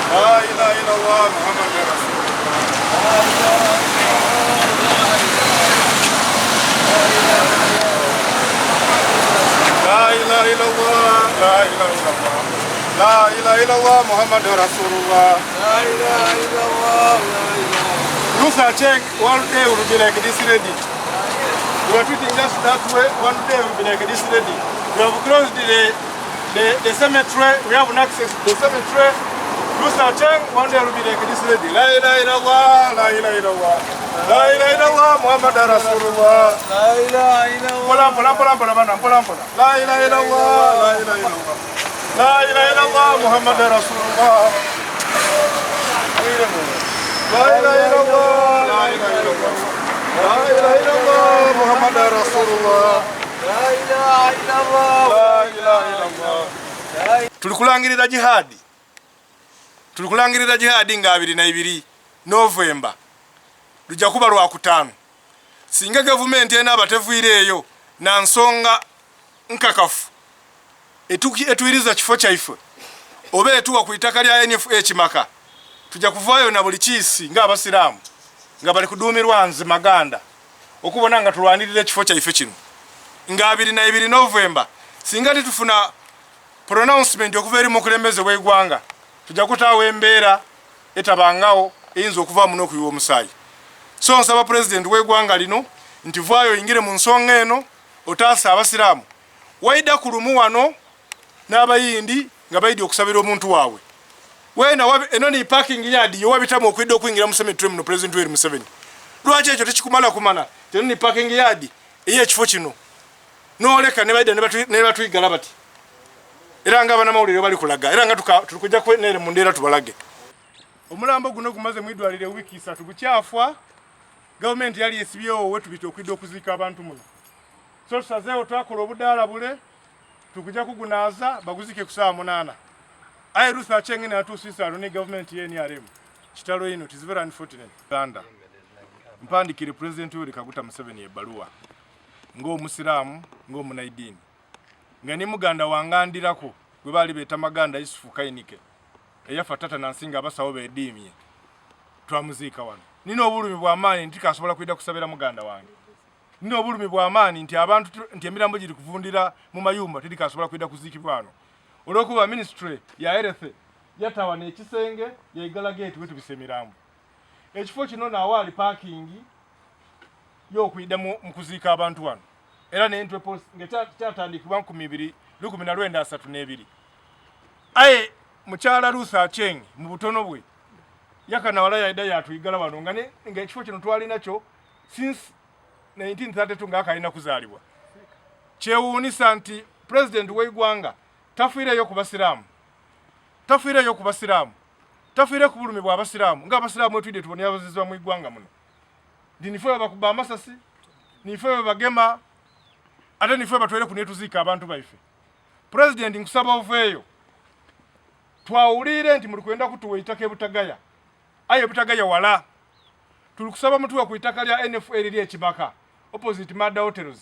La ilaha illallah Muhammadur Rasulullah. La ilaha illallah. La ilaha illallah. La ilaha illallah Muhammadur Rasulullah. La ilaha illallah. Ruth Aceng, one day will be like this ready. We are treating us that way. One day will be like this ready. We have closed the cemetery. We have an access to the cemetery. Ruth Aceng, one day will be like this ready. La ilaha illallah. La ilaha illallah. La ilaha illallah Muhammadur Rasulullah. La ilaha illallah. La ilaha illallah. La ilaha illallah. La ilaha illallah Muhammadur Rasulullah. La ilaha illallah. La ilaha illallah. La ilaha illallah Muhammadur Rasulullah. La ilaha illallah. La ilaha illallah. Tulikulangirira jihadi. Tulikulangirira jihadi nga 22 November. Lujja kuba lwa kutaano. Singa government ena abatevuireeyo na nsonga nkakafu etuwiriza kifo kyaife oba etuwa ku itaka lya NFA Kimaka, tujja kuvaayo na buli kiisi ng'abasiraamu nga bali kuduumirwa nze Maganda okubona nga tulwanirira ekifo kyaife kino nga 22 November. Singa tetufuna pronouncement okuva eri mukulembeze w'eggwanga, tujja kutaawo embeera etabangawo eyinza okuvaamu n'okuyiwa omusaayi. So nsaba president w'eggwanga lino nti vaayo oyingire mu nsonga eno otaasa abasiraamu waida kulumu wano n'abayindi nga bayidi okusabira omuntu waabwe. Wena eno ni parking yard yowabitamu okwidde okuyingira mu cemetery muno President Yoweri Museveni. Lwaki ekyo tekikumala kumana? Teno ni parking yard ey'ekifo kino n'oleka ne bayida ne batuyigala bati. Era nga banamawulire bali kulaga. Era nga tulikujja kwenere mu ndeera tubalage. Omulambo guno gumaze mu idwaliro wiki 3 bukyafwa. Government yali esibyewo wetubita okwidde okuziika abantu muno. So tusazeewo twakola obudaala bule tukujja kugunaaza baguzike ku ssaawa 8. Aye Ruth Aceng n'atuusisa ne government ye NRM. Kitalo ino is very unfortunate. Uganda. Mpandikire President Yoweri Kaguta Museveni ebbaluwa ng'omusiraamu ng'omunaidini. Nga ne muganda wangandirako gwe baali beeta Maganda Yusufu Kayinike eyafa tata nansinga abasawo beediimye. Twamuziika wano. Nina obulumi bw'amaanyi nti kasobola kwidda kusabira muganda wange. Nina obulumi bw'amaanyi nti abantu nti emirambo giri kuvundira mu mayumba tiri kasobola kwidda kuziikibwa wano. Olw'okuba ministry ya health yatawa n'ekisenge yaigala gate wetu bisemirambo. Ekifo kino nawaali parking y'okwidda mu kuziika abantu wano. Era n'entwe post nga kyatandikibwa 2032. Aye mukyala Ruth Aceng mu butono bwe yakana wala yaida yatuyigala wano nga ekifo kino twalina kyo since 1932 ng'akalina kuzaalibwa. Kyewuunisa nti president w'eggwanga tafiireyo ku basiraamu, tafiireyo ku basiraamu, tafiire ku bulumi bw'abasiraamu ng'abasiraamu etwidde tubone abazizwa mu iggwanga muno. Ndi nife bakuba amasasi, nife bagema, ate nife batwere ku netuziika abantu baife. President nkusaba oveeyo twawulire nti muli kwenda kutuwa itaka ebutagaya. Aye butagaya wala. Tulikusaba mutuwa ku itaka lya NFA liri Kimaka opposite Mada Hotels.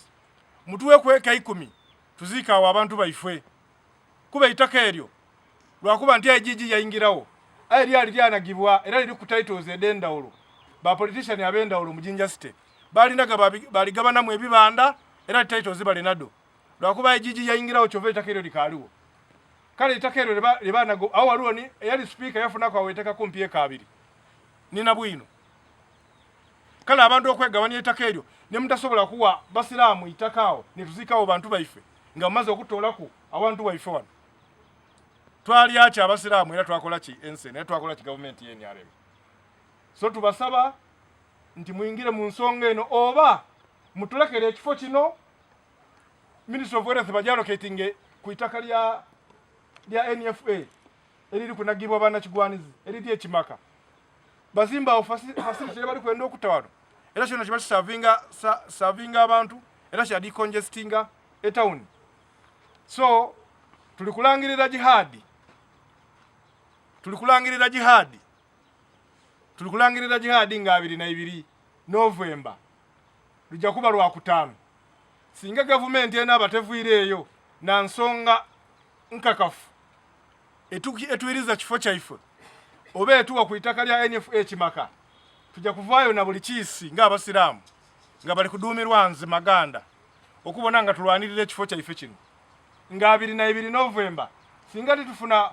Mutuwe ku eka 10 tuziika awo abantu baife. Kuba itaka eryo lwakuba nti ejiji yayingirawo. Aye lyali lyanagibwa era liri ku titles ed'endawulo. Ba politician ab'endawulo mu Jinja City. Balinaga baligabana mu ebibanda era titles balinado. Lwakuba ejiji yayingirawo kyova itaka eryo likaaliwo. Kale itaka eryo libanago awo waliwo ni eyali speaker yafunako awo itaka kumpi eka 2. Nina bwino. Kale abantu okwegabanya itaka eryo ne mutasobola kuwa basiraamu itakaawo ne tuzikawo bantu baife nga maze okutoolako abantu baife wano. Twali acha abasiraamu era twakola ki ense ne twakola ki government ye NRM. So tubasaba nti muingire mu nsonga eno oba mutulekere ekifo kino Ministry of Health bajalocating ku itaka lya NFA eriri kunagibwa abana kigwanizi eriri Kimaka. Bazimba facility bali kwenda okutawano. Era kino kiba savinga abantu era kya decongestinga e town. So tulikulangirira jihadi. Tulikulangirira jihadi nga 22 November. Lujja kuba lwa kutaano. Singa government ena abatevuireeyo na nsonga nkakafu etuwiriza kifo kyaife obeetuwa ku itaka lya NFH Maka tujja kuvaayo na buli kiisi ng'abasiraamu nga bali kuduumirwa nze Maganda okubona nga tulwanirira ekifo kyaife kino nga 22 Novemba singa titufuna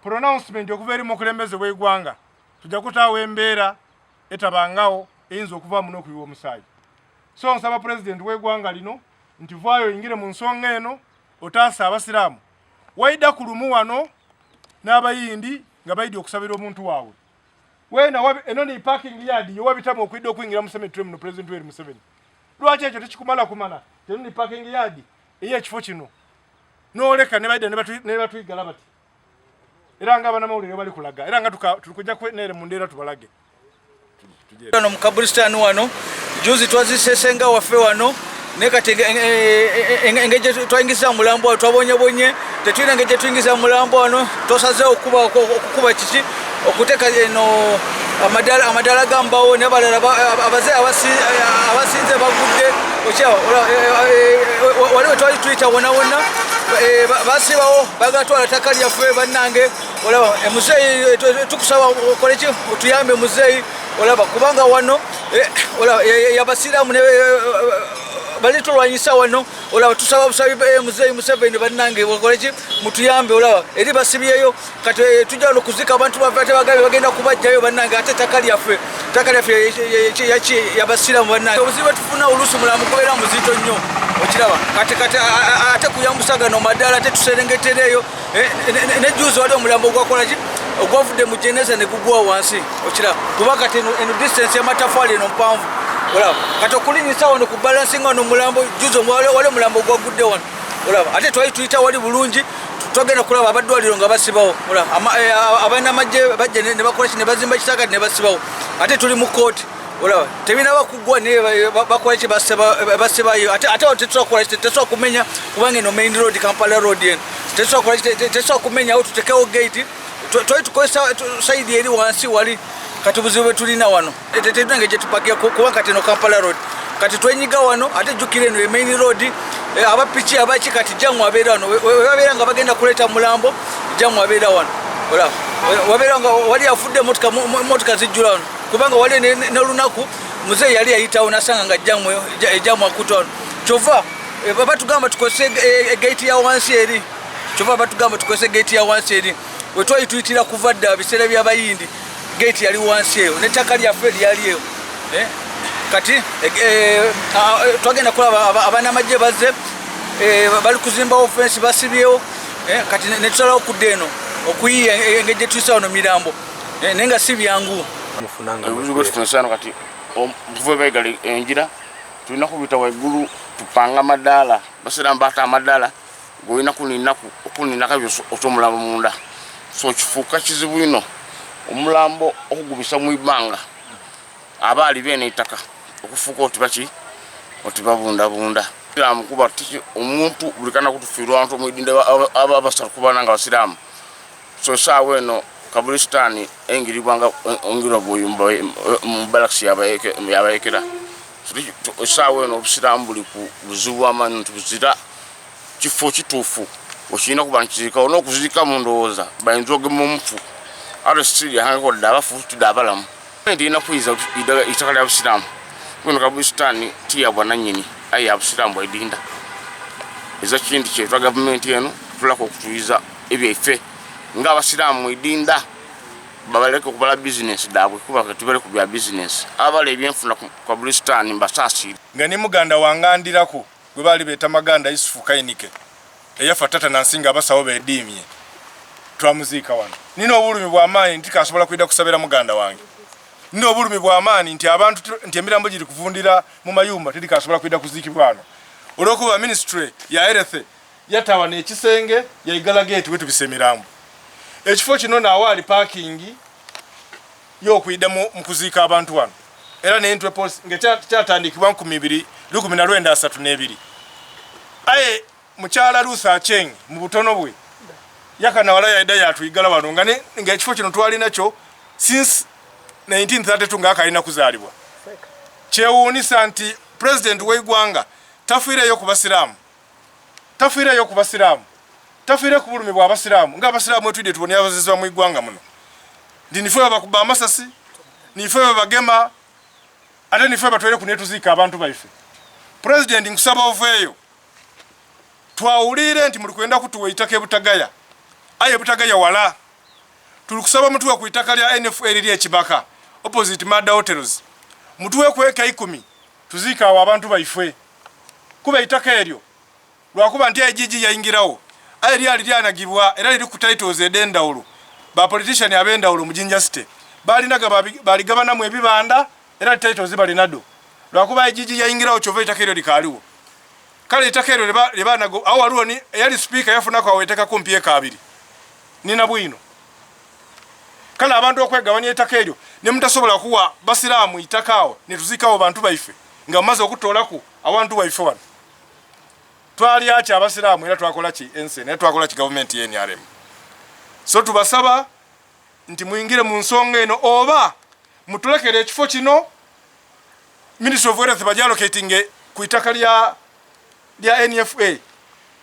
pronouncement okuva eri mu kulembeze w'eggwanga tujja kutaawo embeera etabangawo eyinza okuva muno okuyiwa omusaayi. So nsaba president w'eggwanga lino nti vaayo oyingire mu nsonga eno otaasa abasiraamu waida ku lumu wano n'abayindi nga bayidi okusabira omuntu waabwe wena eno ni parking yard yowabitamu okwidde okuyingira mu cemetery muno president w'eri Museveni. Lwaki ekyo tekikumala kumala teno ni parking yard ey'ekifo kino n'oleka ne bayida ne batuyigala bati era nga abanamawulire bali kulaga era nga tukujja kwenere mu ndeera tubalage. Wano mu Kablistan wano juzi twazisesenga waffe wano nekati engeje twayingiza mulambo wano twabonyebonye tetulina engeje tuyingiza mulambo wano tosaze okukuba kiki okuteka eno amadala gambawo nebalala abasinze bagudde okyawa waliwo twali tuyita wona basibawo bagatwala ttaka lyaffe bannange olaba emuzeeyi tukusaba okoleki otuyambe muzeeyi olaba kubanga wano olaba yabasiraamu bali tulwanyisa wano olaba tusaba busabi muzeeyi Museveni bannange okoleki mutuyambe olaba eri basibyeyo kati tujja okuzika abantu baffe bagabe bagenda kubajjayo bannange ate ttaka lyaffe yabasiraamu bannange obuzibu tufuna oluusi mulamu kubeera muzito nnyo okiraba kati ate kuyambusagano madala ate tuserengetereyo nejuzi wali omulambo ogwakolaki ogwavudde mu jeneza ne gugwa wansi okiraba kuba kati eno distance y'amatafaali eno mpanvu olaba kati okulinyisa wano ku balancing wano omulambo juzi wali omulambo ogwagudde wano olaba ate twali tuyita wali bulungi togenda kulaba abaddwaliro nga basibawo olaba abanamagye bajja ne bakolaki ne bazimba kisakati ne basibawo ate tuli mu kooti olaba tebina bakugwa ne bakolaki basibayo ate tetusobola kumenya kubanga eno main road Kampala road eno tetusobola kumenya awo tutekewo gate twali tukozesa saidi eri wansi wali kati buzibu bwe tulina wano tetulina gye tupakia kuba kati eno Kampala road kati twenyiga wano ate jjukira eno main road abapiki abaki kati jamu abeera wano webabeera nga bagenda kuleeta mulambo jamu abeera wano olaba wabeera nga wali afudde motoka zijjula wano kubanga wali n'olunaku muzeeyi yali yayitawo nasanga nga jamu akuta wano kyova batugamba tukozese gate ya wansi eri kyova batugamba tukozese gate ya wansi eri we twali tuyitira kuva dda biseera by'abayindi gate yali wansi eyo n'ettaka lyaffe lyali eyo kati twagenda kulaba abanamagye bazze bali kuzimbawo fensi basibyewo kati netusalawo okudda eno okuyiya engeri gye tuyisa wano mirambo naye nga si byangu obuzibu bwe tufuna sano kati okuva baigala enjira tulina kubita waigulu tupanga amadaala basiraamu baata amadaala golina okuninako oky'omulambo munda so kifuuka kizibu ino omulambo okugubisa mu ibbanga abaali beena ettaka okufuuka oti babundabunda kuba omuntu buli kana kutufiirwa abantu omwidinde abasatu kubana nga basiraamu so saawa eno Kablistan engiribwanga ongira buyumba mu barracks yabayekera saawa eno obusiraamu buli ku buzibu amanyi tubuzira kifo kituufu okirina kuba nkizirikawo n'okuzirika mu ndowooza bayinza ogema omufu ate siri ahangekodde abafu tudde abalamu ndirina kuyiza ettaka lya busiraamu kuno Kablistan tiyabwa nannyini aye abusiraamu bwedinda eza kintu kyetwa gavumenti eno tulako okutuyiza ebyaife ng'abasiraamu mwedinda babaleke okubala bizinesi daabwe kuba tubale ku bya bizinesi abala ebyenfuna ku Kablistan mbasaasire nga ne muganda wangandirako gwe baali beeta Maganda Yusufu Kayinike eyafa tata nansinga abasawo beediimye twamuziika wano nina obulumi bw'amaanyi nti kasobola kwida kusabira muganda wange nina obulumi bw'amaanyi nti abantu nti emirambo giri kuvundira mu mayumba tiri kasobola kwida kuziikibwa wano olw'okuba ministry ya health yatawa n'ekisenge yaigala gate wetubisa emirambo ekifo kino naawaali parking y'okuyida mu kuziika abantu wano era n'entwe post nga kyatandikibwa 2032 aye mukyala Ruth Aceng mu butono bwe yakana wala yaida yatuyigala wano nga ekifo kino twali nakyo since 1932 ng'akalina kuzaalibwa kyewuunisa nti president w'eggwanga tafiireyo ku basiraamu tafiire ku bulumi bw'abasiraamu ng'abasiraamu etwidde tubonye abazizibwa mu iggwanga muno ndi nife abakuba amasasi nife abagema ate nife abatwere kunetuzika abantu baife. President nkusaba oveeyo twawulire nti muli kwenda kutuwa itaka ebutagaya aye butagaya wala tulikusaba mutuwe ku itaka lya NFL lya Kibaka opposite Mada Hotels mutuwe ku eka 10 tuzika awo abantu baife kuba itaka eryo lwakuba nti ejiji yayingirawo aye lyali lyanagibwa era liri ku titles edendawulo ba politician abendawulo mu Jinja City bali gabana mu ebibanda era titles bali nado lwakuba ejiji yayingirawo kyova itaka eryo likaliwo kale itaka eryo libanago awo waliwo ni yali speaker yafuna kwa weteka kumpi eka 2 nina bwino kale abantu okwegabanya itaka eryo ne mutasobola kuwa basiramu itakaawo ne tuzikawo bantu baife nga maze okutolaku abantu baife wano twali acha abasiramu era twakola ki ense ne twakola ki government NRM. So tubasaba nti muingire mu nsonga eno oba mutulekere ekifo kino Ministry of Health bajalocating ku itaka lya NFA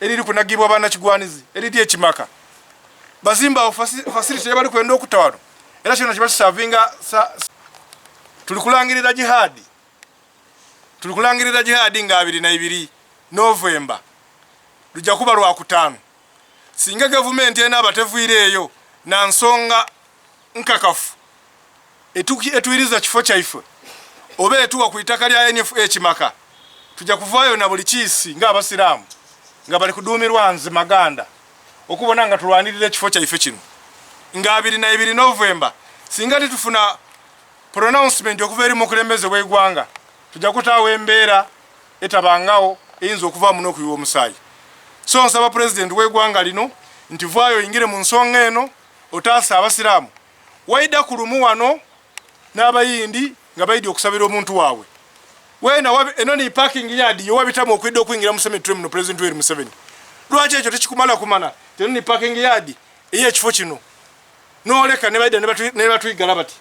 eriri kunagibwa abana kigwanizi eriri ekimaka bazimba facility bali kwenda okutawano era kino kibasavinga tulikulangirira jihadi nga 22 November lujja kuba lwa kutaano singa government ena abatevuireeyo na nsonga nkakafu etuiriza kifo kyaife oba etuwa ku itaka lya NFA Kimaka tujja kuvaayo na buli kiisi nga abasiramu nga bali kuduumirwa nze maganda okubona nga tulwanirira ekifo kyaife kino nga 22 November singa tufuna pronouncement okuva eri mukulembeze w'eggwanga tujja kutaawo embeera etabangawo eyinza okuva muno okuyiwa omusaayi. So nsaba president w'eggwanga lino nti vaayo ingire mu nsonga eno otaasa abasiramu waida kulumu wano n'abayindi nga baidi okusabira omuntu waabwe wena eno ni parking yard yo wabitamu okwidde okuyingira mu cemetery muno president Yoweri Museveni lwaki ekyo tekikumala kumana teno ni parking yard ey'ekifo kino noleka ne baida ne batuyigala bati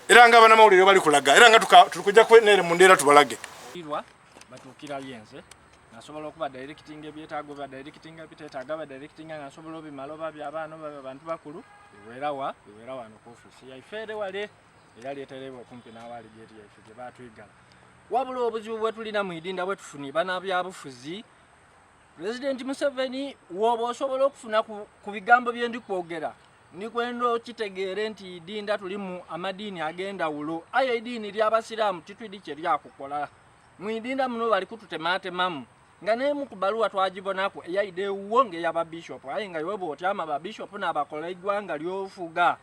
era nga bana mawulire bali kulaga era nga tulikujja kwenere mu ndeera tubalage batukira yenze nasobola okuba directing ebyetaago ba directing ebiteetaaga ba directing nasobola obimalo baby'abaana abantu bakulu biwera wano ku office yaifere wale era leetereebwa okumpi n'awaali gyetu yaife gye baatwigala wabula obuzibu bwe tulina mu idinda bwe tufuni bannabyabufuzi President Museveni woba osobola okufuna ku bigambo bye ndi kwogera ni kwenda okitegeere nti idinda tulimu amadiini agenda wulo aye iddiini ly'abasiraamu titwidi kye lyakukola mu idinda muno bali kututematemamu nga nemu ku baluwa twagibonako eyayide wuwo ng'ey'ababishopu aye nga iwe bw'otyama babishopu n'abakola eggwanga ly'ofuga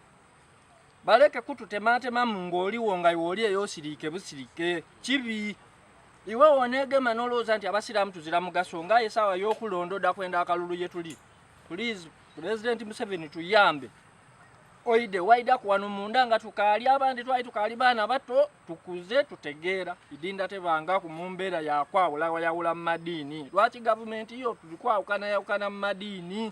baleke kututematemamu ng'oliwo nga iwe oli ey'osirike busirike kibi iwe wonegema n'olowooza nti abasiraamu tuzira mugaso nga esaawa y'okulondoda kwenda akalulu ye tuli please President Museveni tuyambe oide waida kuwano munda nga tukaali abandi twali tukaali baana bato tukuze tutegeera idinda tebanga ku mumbeera yakwawula wayawula mu madiini lwaki gavumenti yo tulikwawukana mu madiini.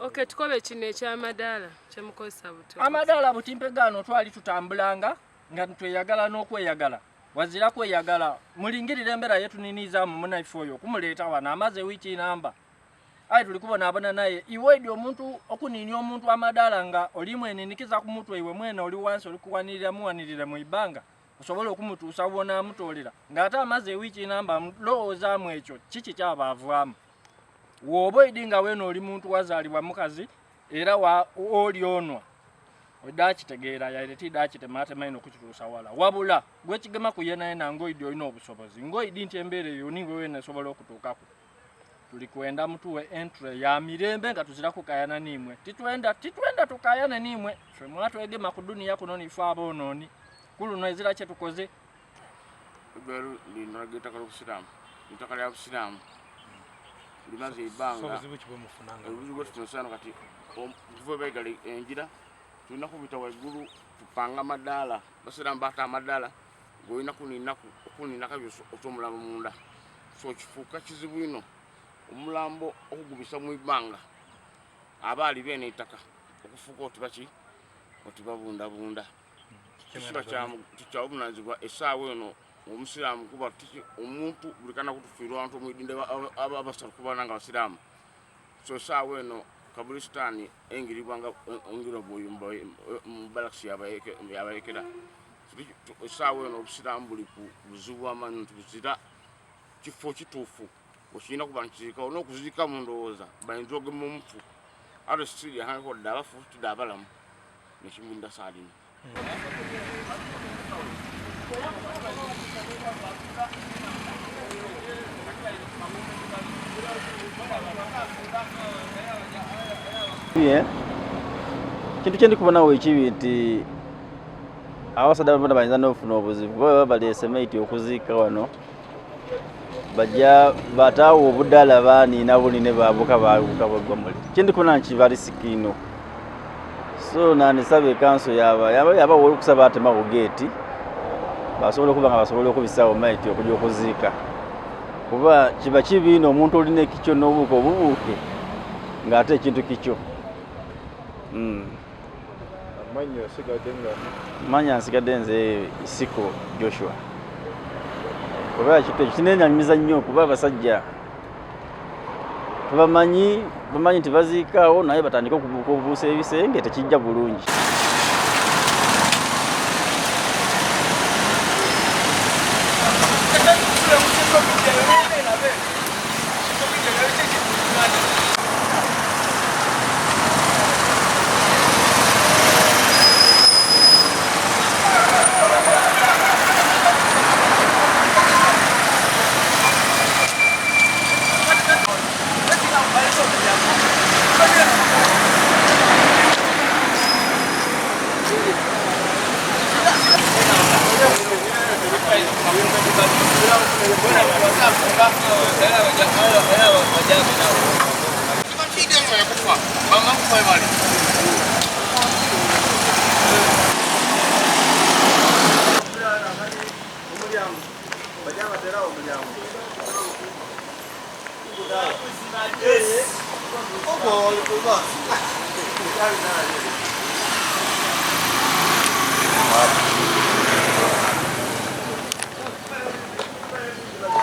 Okay, tukobe kino ekyamadaala kyemukozesa buto amadaala butimpegaano twali tutambulanga nga tweyagala n'okweyagala wazira kweyagala mulingirira embeera yetuniniizaamu munaife oyo okumuleeta wano amaze wiiki namba aye tulikubona abona naye iwe omuntu okuninya omuntu amadaala nga olimu eninikiza ku mutwe iwe mwene oli wansi olikuwanirira muwanirira mu ibanga osobola okumutuusa wona amutolera ng'ate amaze wiiki namba lowoozaamu ekyo kiki kyabaavaamu woba idi nga weno oli muntu wazaalibwa mukazi era oli onwa odakitegeera yaire tidakitematema ino okukituusa wala wabula gwe kigema ku yenaye nange oidi olina obusobozi ng'oidi nti embeera eyo ninga wena esobola okutuukako tulikwenda mutuwe entry ya mirembe nga tuzira kukayana nimwe titwenda tukayana nimwe fwe mwatwegema ku dunia kuno nife aboonooni kuluno ezira kye tukoze beru linageta kalo kusiramu itaka ya kusiramu limaze ibanga obuzibu kibwe mufunanga obuzibu tunosana kati tuve begali enjira tulina kubita waigulu tupanga madala basiramu bata madala goina kunina kabyoso otomulaba munda so kifuuka kizibu ino omulambo okugubisa mu ibanga abaali bene itaka okufuuka oti babunda kiba kya obunanzibwa essaawa eno omusiraamu kuba omuntu bulikana kutufiirwa abantu omwidinda abasatu kubana nga basiraamu so essaawa eno Kablistan engiri banga ongiro boyumba mbalaksi yabayekera sawe no busirambuli ku buzuwa manu tuzira kifo kitufu oshina kubanchika ono kuzika mundoza bayinzoge mumfu aro street hanko daba futu dabalam nishimunda sadini kintu kyendi kubonawo ekibi nti abasadde bonna bayinza n'okufuna obuzibu baba baleese maiti okuziika wano bajja bataawo obudaala baaniina bunine baabuka baabuka bwegwamuli kyendi kubona nti bali sikiino so nanisaba ekanso yaba olukusaba atemawo geeti basobola okuba nga basobola okubisawo maiti okujja okuziika kuba kiba kibi ino omuntu olina ekikyo n'obuuka obubuuke ng'ate ekintu kikyo. Manya nsigadde nze Isiko Joshua kuba kitu kineenyamiza nnyo kuba abasajja tubamanyi nti baziikaawo naye batandika okubuusa ebisenge tekijja bulungi.